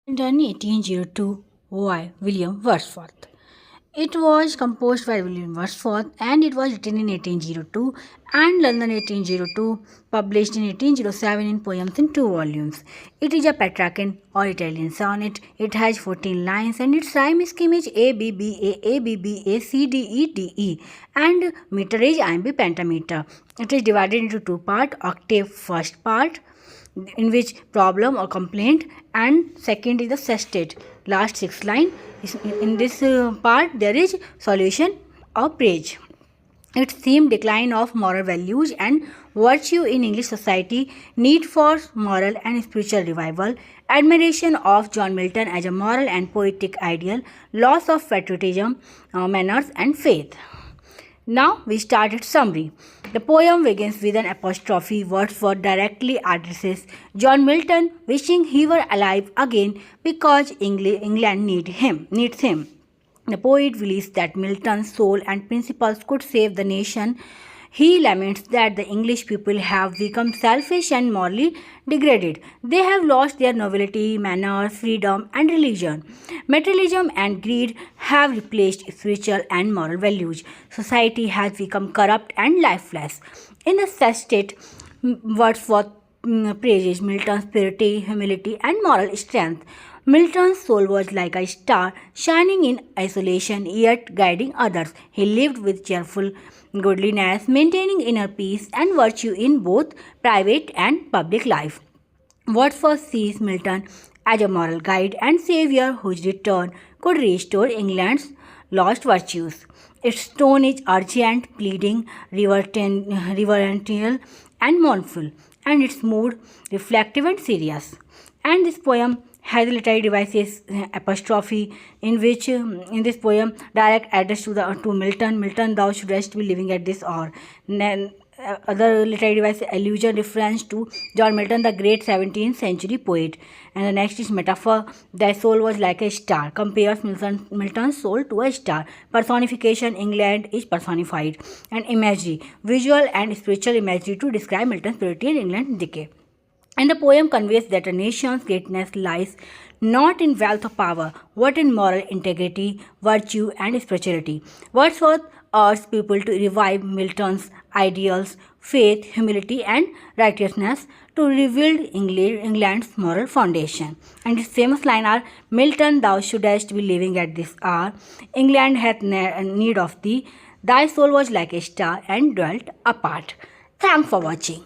In 1802 by William Wordsworth. It was composed by William Wordsworth and it was written in 1802 and London 1802, published in 1807 in poems in two volumes. It is a Petrarchan or Italian sonnet. It has 14 lines and its rhyme scheme is ABBA, and meter is iambic pentameter. It is divided into two parts: octave first part, in which problem or complaint, and second is the sestet, last six line. In this part there is solution or praise. Its theme: decline of moral values and virtue in English society, need for moral and spiritual revival, admiration of John Milton as a moral and poetic ideal, loss of patriotism, manners and faith. Now we start its summary. The poem begins with an apostrophe. Wordsworth directly addresses John Milton, wishing he were alive again because England needs him. The poet believes that Milton's soul and principles could save the nation. He laments that the English people have become selfish and morally degraded. They have lost their nobility, manners, freedom, and religion. Materialism and greed have replaced spiritual and moral values. Society has become corrupt and lifeless. In the sestet, Wordsworth praises Milton's purity, humility, and moral strength. Milton's soul was like a star, shining in isolation yet guiding others. He lived with cheerful godliness, maintaining inner peace and virtue in both private and public life. Wordsworth sees Milton as a moral guide and savior whose return could restore England's lost virtues. Its tone is urgent, pleading, reverential, and mournful, and its mood reflective and serious. And this poem has a literary devices apostrophe, in which in this poem direct address to Milton, thou shouldest be living at this hour. Then other literary device allusion reference to John Milton, the great 17th century poet. And the next is metaphor. Thy soul was like a star, compares Milton's soul to a star. Personification, England is personified. And imagery, visual and spiritual imagery to describe Milton's purity and England's decay. And the poem conveys that a nation's greatness lies not in wealth or power, but in moral integrity, virtue, and spirituality. Wordsworth urged people to revive Milton's ideals, faith, humility, and righteousness to rebuild England's moral foundation. And his famous lines are: Milton, thou shouldest be living at this hour. England hath need of thee. Thy soul was like a star and dwelt apart. Thanks for watching.